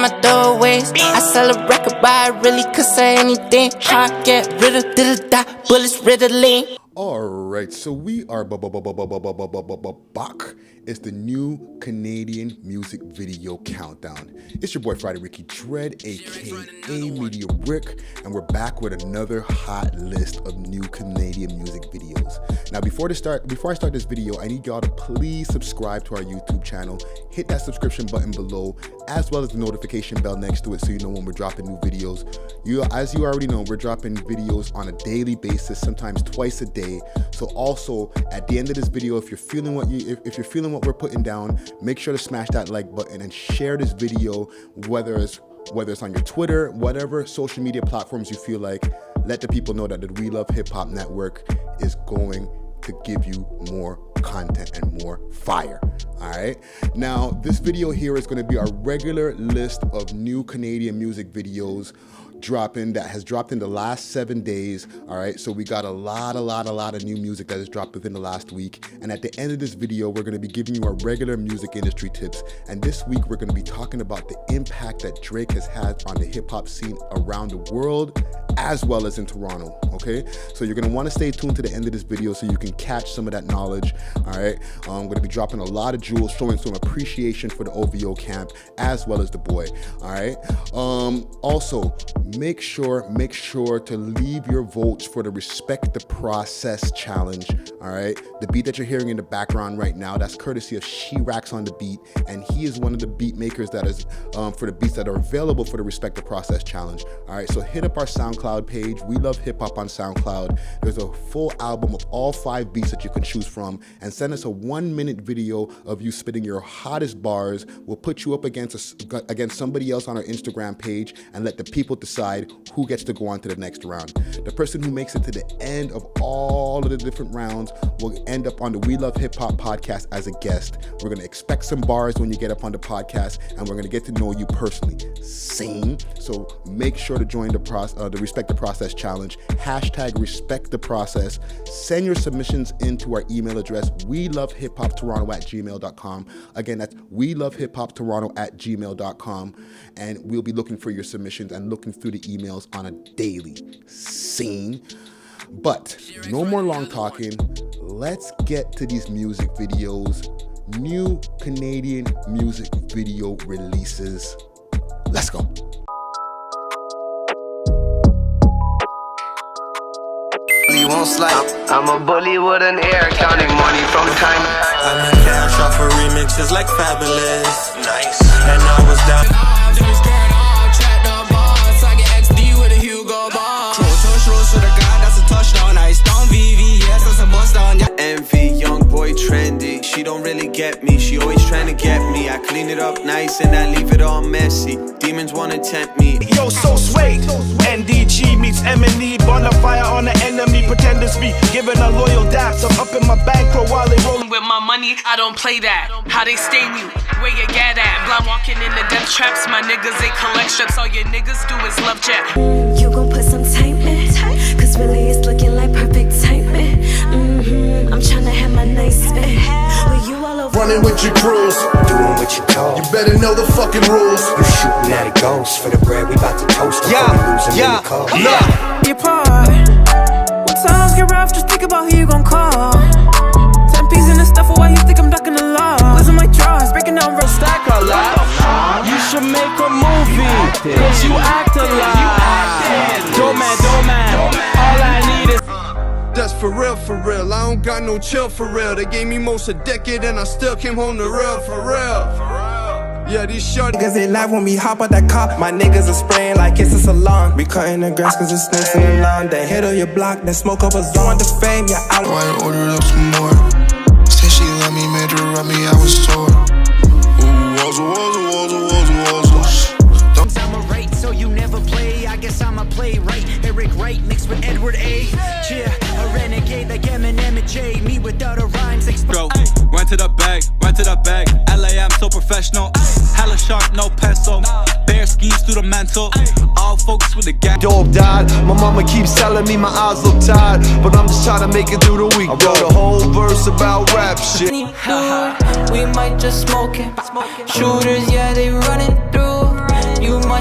my doorways. I sell a record, buy it really could say anything. Heart get rid of da bullets riddling. Alright, so we are back. It's the new Canadian music video countdown. It's your boy Friday Ricky Dread, aka Media Rick, and we're back with another hot list of new Canadian music videos. Now before I start this video, I need y'all to please subscribe to our YouTube channel, hit that subscription button below, as well as the notification bell next to it so you know when we're dropping new videos. As you already know, we're dropping videos on a daily basis, sometimes twice a day. So also at the end of this video, if you're feeling what we're putting down, make sure to smash that like button and share this video, whether it's on your Twitter, whatever social media platforms you feel like. Let the people know that the We Love Hip Hop Network is going to give you more content and more fire. All right, now this video here is going to be our regular list of new Canadian music videos that has dropped in the last 7 days. All right, so we got a lot of new music that has dropped within the last week, and at the end of this video we're going to be giving you our regular music industry tips. And this week we're going to be talking about the impact that Drake has had on the hip-hop scene around the world as well as in Toronto. Okay, so you're going to want to stay tuned to the end of this video so you can catch some of that knowledge. All right, I'm going to be dropping a lot of jewels, showing some appreciation for the OVO camp as well as the boy. All right, also make sure to leave your votes for the Respect the Process challenge. All right, the beat that you're hearing in the background right now, that's courtesy of She-Rax on the beat, and he is one of the beat makers that is for the beats that are available for the Respect the Process challenge. All right, so hit up our SoundCloud page, We Love Hip Hop on SoundCloud. There's a full album of all 5 beats that you can choose from, and send us a 1-minute video of you spitting your hottest bars. We'll put you up against somebody else on our Instagram page and let the people decide who gets to go on to the next round. The person who makes it to the end of all of the different rounds will end up on the We Love Hip Hop podcast as a guest. We're going to expect some bars when you get up on the podcast, and we're going to get to know you personally. Same. So make sure to join the Respect the Process challenge. # Respect the Process. Send your submissions into our email address, welovehiphoptoronto@gmail.com. Again, that's welovehiphoptoronto@gmail.com. And we'll be looking for your submissions and looking through the emails on a daily scene. But no more long talking. Let's get to these music videos. New Canadian music video releases. Let's go. Won't slide. I'm a bully with an air, counting money from time. I'm in cash off for remixes like Fabulous. Nice. And I was down. I get XD with a Hugo bar. Touch rolls to the guy, that's a touchdown. I stone VVS, that's a bust down. Envy, young boy trendy. She don't really get me, she always trying to get me. I clean it up nice and I leave it all messy. Demons wanna tempt me. Yo, so sweet. NDG meets M&E. Bonfire on the enemy. Pretenders be giving a loyal daps. I'm up in my bankroll while they rolling with my money. I don't play that. How they stay mute. Where you get at? Blind walking in the death traps. My niggas, they collect strips. All your niggas do is love chat. You gon' put some time in, cause really it's looking like perfect timing. I'm tryna have my nice spin. With you all over. Running with your crews, doing what you told. You better know the fucking rules. You shooting at a ghost for the bread we about to toast. Yeah. Your part. When times get rough, just think about who you gon' call. 10 pieces in the stuff, why you think I'm ducking the law? Losing my drawers, breaking down real stack a lot. You should make a movie, cause you act a lot. Don't man, all I need is. That's for real, I don't got no chill for real. They gave me most a decade and I still came home to real, for real. Yeah, these short niggas in life when we hop out that car. My niggas are spraying like it's a salon. We cutting the grass cause it's snakes in the lawn. They hit on your block, then smoke up a zone. The fame, yeah, I ordered up some more. Said she let me, made her rub me, I was sore. I'm a right, so you never play. I guess I'm a playwright. Eric Wright mixed with Edward A. Yeah, a renegade like Eminem and J. Me without a rhymes. Run to the bag. LA, I'm so professional. Hella sharp, no pencil. Bear schemes through the mental. All focused with the gang. Dog died. My mama keeps telling me my eyes look tired, but I'm just trying to make it through the week. I wrote a whole verse about rap shit. We might just smoke it. Shooters, yeah, they running through.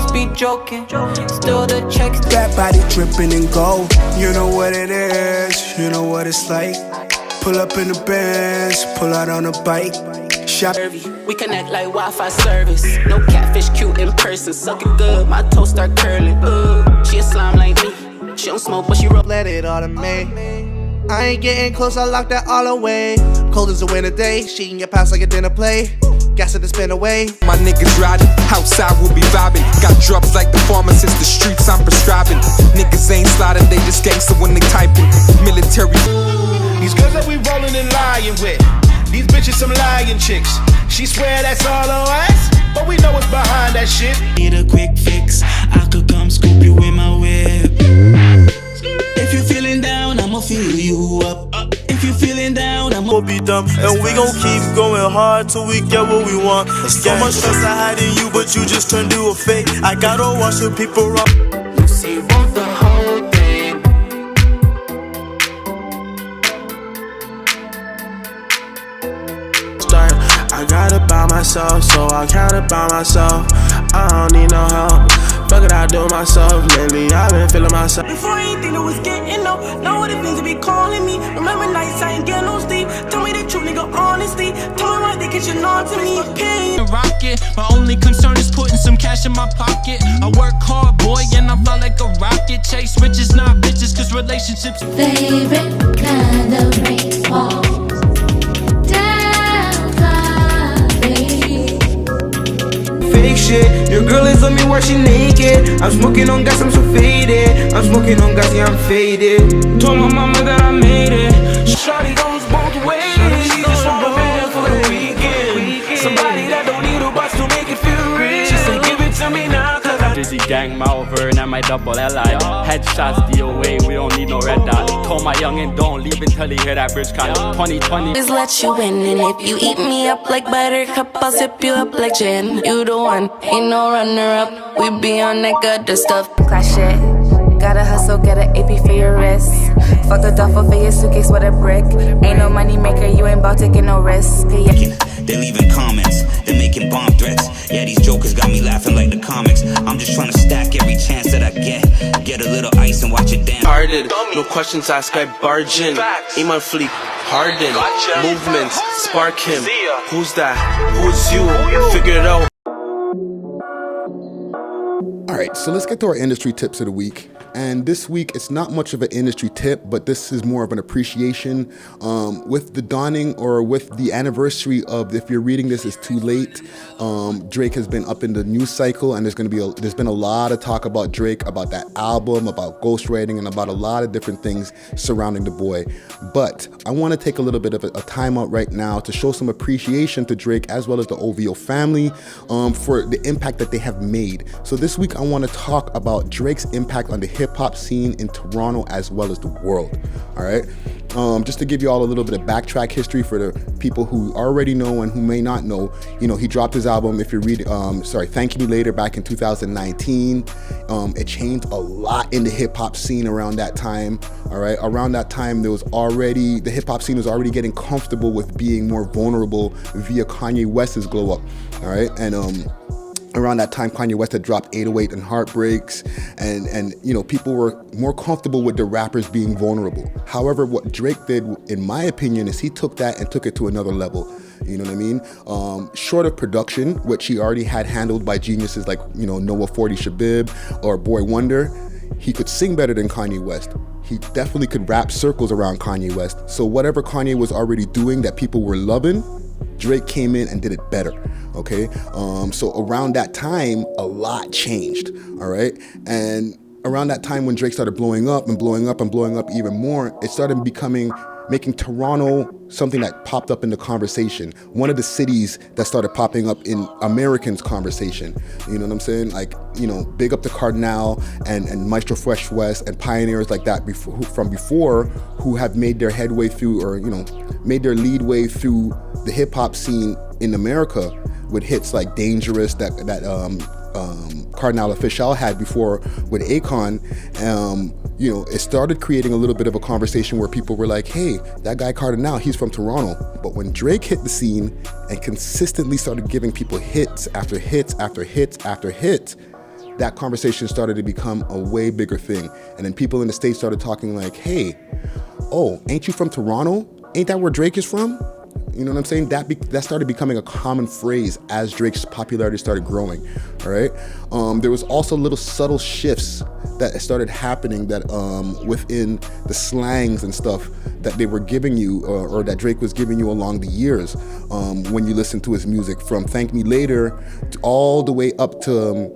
must be joking. Still the checks. That body dripping in gold. You know what it is, you know what it's like. Pull up in the Benz, pull out on a bike. Shop. We connect like Wi-Fi service. No catfish, cute in person. Suck it good, my toes start curling. She a slime like me. She don't smoke, but she roll. Let it automate. I ain't getting close, I lock that all away. Cold as a winter day, she can get past like a dinner play. Gas it to spin away. My niggas riding, outside we'll be vibing. Got drugs like the pharmacist, the streets I'm prescribing. Niggas ain't sliding, they just gangster when they typing. Military. These girls that we rolling and lying with, these bitches some lying chicks. She swear that's all on us, but we know what's behind that shit. Need a quick fix, I could come scoop you in my whip. If you feeling down, I'ma fill you up. If you feeling down, I'ma be dumb. And we gon' keep going hard till we get what we want. So much stress I had in you, but you just turned to a fake. I gotta watch the people up. You see, want the whole thing. Start, I got it by myself, so I count it by myself. I don't need no help. Fuck it, I do myself. Lately, I've been feeling myself. Before anything that was getting up, know what it means to be calling me. Remember nights I ain't get no sleep. Tell me the truth, nigga, honestly. Tell me why they catching on to me. Pain. Rocket. My only concern is putting some cash in my pocket. I work hard, boy, and I fly like a rocket. Chase riches, not bitches, cause relationships. Favorite kind of rainfall. Fake shit, your girl is on me while she naked. I'm smoking on gas, I'm so faded. I'm smoking on gas, yeah, I'm faded. Told my mama that I made it. Shawty goes both ways. She just wanna bed for the weekend. Somebody that don't need a bus to make it feel real. She said, give it to me now, cause I Dizzy gang, Malvern, and my double LI. Headshots DOA, we don't need no red dot. Told my youngin' don't leave until he hear that bridge cut. 2020. Always let you in, and if you eat me up like buttercup, I'll sip you up like gin. You the one, ain't no runner up. We be on that good stuff. Class shit. Gotta hustle, get an AP for your wrist. Fuck the duffel for your suitcase with a brick. Ain't no money maker, you ain't bout taking no risk. Yeah. They leaving comments, they making bomb threats. Yeah, these jokers got me laughing like the comics. I'm just trying to stack every chance that I get. Get a little ice and watch it dance. Harded, no questions asked, I barge in. Aim on fleek, harden. Movements, spark him. Who's that? Who's you? Figure it out. All right, so let's get to our industry tips of the week. And this week, it's not much of an industry tip, but this is more of an appreciation. With the dawning or with the anniversary of, if you're reading this, it's too late. Drake has been up in the news cycle, and there's been a lot of talk about Drake, about that album, about ghostwriting, and about a lot of different things surrounding the boy. But I want to take a little bit of a time out right now to show some appreciation to Drake as well as the OVO family for the impact that they have made. So this week, I want to talk about Drake's impact on the hip-hop scene in Toronto as well as the world. All right, just to give you all a little bit of backtrack history for the people who already know and who may not know. You know, he dropped his album, if you read Thank Me Later, back in 2019. It changed a lot in the hip-hop scene around that time. All right, around that time the hip-hop scene was already getting comfortable with being more vulnerable via Kanye West's glow up. All right, and around that time, Kanye West had dropped 808 and Heartbreaks, and you know, people were more comfortable with the rappers being vulnerable. However, what Drake did, in my opinion, is he took that and took it to another level. You know what I mean? Short of production, which he already had handled by geniuses like, you know, Noah 40 Shabib or Boy Wonder, he could sing better than Kanye West. He definitely could rap circles around Kanye West. So whatever Kanye was already doing that people were loving, Drake came in and did it better. Okay, so around that time, a lot changed. All right, and around that time when Drake started blowing up and blowing up and blowing up even more, it started making Toronto something that popped up in the conversation. One of the cities that started popping up in Americans' conversation. You know what I'm saying? Like, you know, big up the Cardinal and Maestro Fresh West and pioneers like that from before who have made their headway through, or, you know, made their lead way through the hip hop scene in America with hits like Dangerous that Cardinal Official had before with Akon. You know, it started creating a little bit of a conversation where people were like, hey, that guy Cardinal, he's from Toronto. But when Drake hit the scene and consistently started giving people hits after hits after hits after hits, that conversation started to become a way bigger thing. And then people in the States started talking like, hey, oh, ain't you from Toronto? Ain't that where Drake is from? You know what I'm saying? That started becoming a common phrase as Drake's popularity started growing, all right? There was also little subtle shifts that started happening that within the slangs and stuff that they were giving you, or that Drake was giving you along the years when you listen to his music, from Thank Me Later all the way up to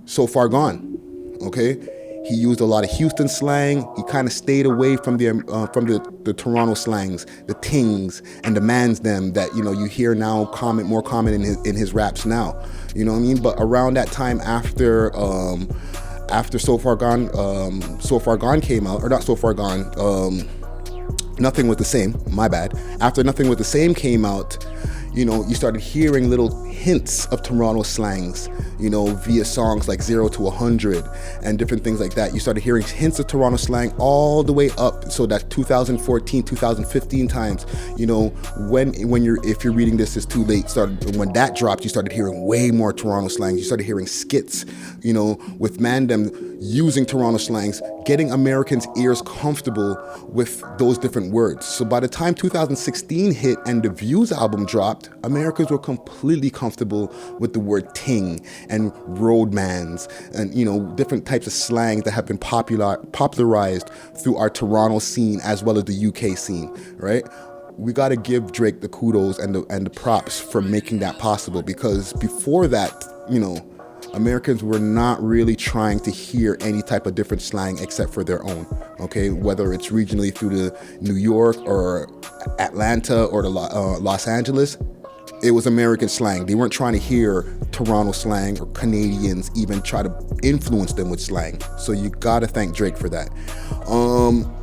So Far Gone, okay? He used a lot of Houston slang. He kind of stayed away from the Toronto slangs, the tings and the mans them that, you know, you hear now more common in his raps now. You know what I mean? But around that time after So Far Gone came out, or not So Far Gone, Nothing Was the Same, my bad. After Nothing Was the Same came out, you know, you started hearing little hints of Toronto slangs, you know, via songs like 0 to 100 and different things like that. You started hearing hints of Toronto slang all the way up, so that 2014, 2015 times, you know, if you're reading this, it's too late. When that dropped, you started hearing way more Toronto slangs. You started hearing skits, you know, with Mandem using Toronto slangs, getting Americans' ears comfortable with those different words. So by the time 2016 hit and the Views album dropped, Americans were completely comfortable with the word ting and roadmans and, you know, different types of slang that have been popularized through our Toronto scene as well as the UK scene, right? We got to give Drake the kudos and the props for making that possible, because before that, you know, Americans were not really trying to hear any type of different slang except for their own, okay? Whether it's regionally through the New York or Atlanta or the Los Angeles, it was American slang. They weren't trying to hear Toronto slang or Canadians even try to influence them with slang. So you gotta thank Drake for that.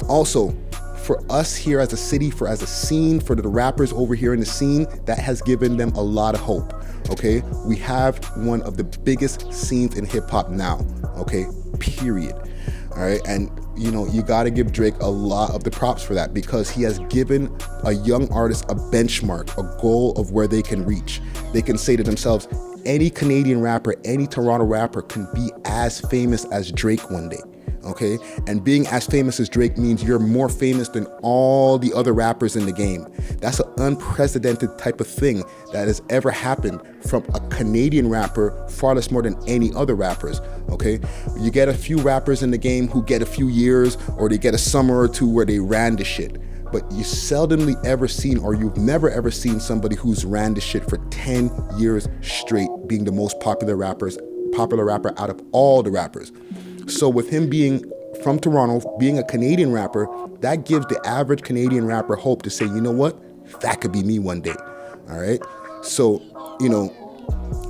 Also, for us here as a city, as a scene, for the rappers over here in the scene, that has given them a lot of hope, okay? We have one of the biggest scenes in hip hop now, okay? Period. All right, and you know, you got to give Drake a lot of the props for that, because he has given a young artist a benchmark, a goal of where they can reach. They can say to themselves, any Canadian rapper, any Toronto rapper can be as famous as Drake one day. Okay, and being as famous as Drake means you're more famous than all the other rappers in the game. That's an unprecedented type of thing that has ever happened from a Canadian rapper, far less more than any other rappers. Okay, you get a few rappers in the game who get a few years, or they get a summer or two where they ran the shit. But you seldomly ever seen, or you've never ever seen somebody who's ran the shit for 10 years straight, being the most popular rapper out of all the rappers. So with him being from Toronto, being a Canadian rapper, that gives the average Canadian rapper hope to say, you know what, that could be me one day. All right. So, you know,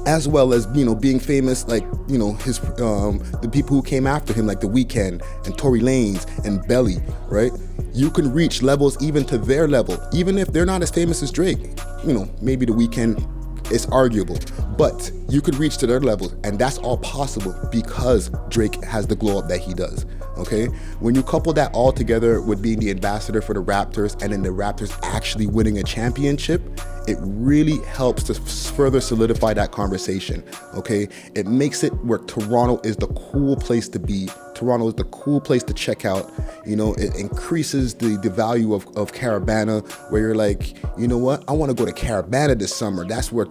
as well as, you know, being famous, like, you know, his the people who came after him, like The Weeknd and Tory Lanez and Belly, right? You can reach levels even to their level, even if they're not as famous as Drake. You know, maybe The Weeknd is arguable, but you could reach to their levels, and that's all possible because Drake has the glow up that he does. Okay, when you couple that all together with being the ambassador for the Raptors, and then the Raptors actually winning a championship, it really helps to further solidify that conversation. Okay, it makes it where Toronto is the cool place to be. Toronto is the cool place to check out. You know, it increases the value of Carabana, where you're like, you know what, I want to go to Carabana this summer. That's where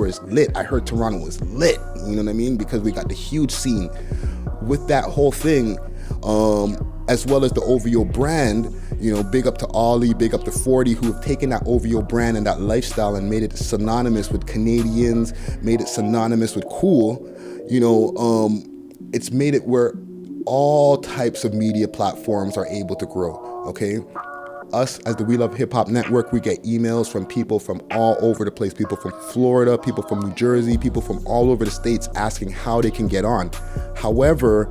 it's lit. I heard Toronto was lit. You know what I mean? Because we got the huge scene with that whole thing. As well as the OVO brand, you know, big up to Ollie, big up to 40, who have taken that OVO brand and that lifestyle and made it synonymous with Canadians, made it synonymous with cool. You know, it's made it where all types of media platforms are able to grow, okay? Us, as the We Love Hip Hop Network, we get emails from people from all over the place, people from Florida, people from New Jersey, people from all over the states asking how they can get on. However,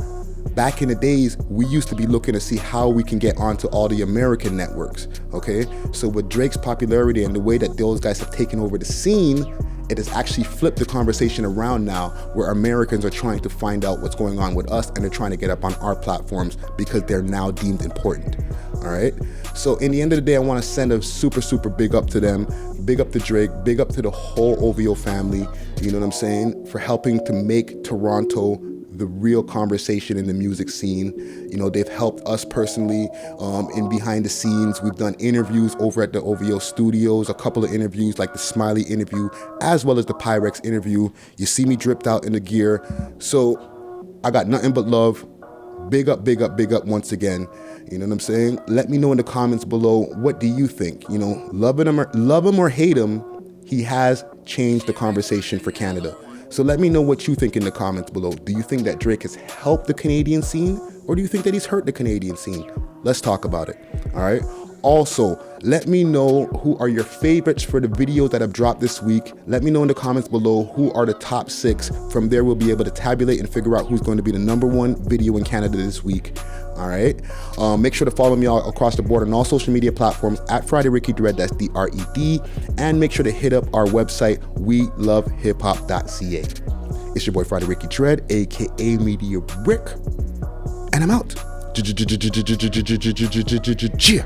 back in the days, we used to be looking to see how we can get onto all the American networks, okay? So with Drake's popularity and the way that those guys have taken over the scene, it has actually flipped the conversation around now, where Americans are trying to find out what's going on with us, and they're trying to get up on our platforms because they're now deemed important, All right. So in the end of the day, I want to send a super, super big up to them. Big up to Drake. Big up to the whole OVO family. You know what I'm saying? For helping to make Toronto the real conversation in the music scene. You know, they've helped us personally in behind the scenes. We've done interviews over at the OVO studios, a couple of interviews like the Smiley interview, as well as the Pyrex interview. You see me dripped out in the gear. So I got nothing but love. Big up, big up, big up once again. You know what I'm saying? Let me know in the comments below, what do you think? You know, love him or hate him, he has changed the conversation for Canada. So let me know what you think in the comments below. Do you think that Drake has helped the Canadian scene, or do you think that he's hurt the Canadian scene? Let's talk about it, all right? Also, let me know who are your favorites for the videos that have dropped this week. Let me know in the comments below who are the top 6. From there, we'll be able to tabulate and figure out who's going to be the #1 video in Canada this week. All right. Make sure to follow me all across the board on all social media platforms at Friday Ricky Dread, that's DRED. And make sure to hit up our website, welovehiphop.ca. It's your boy Friday Ricky Dread, aka Media Brick. And I'm out. Cheer.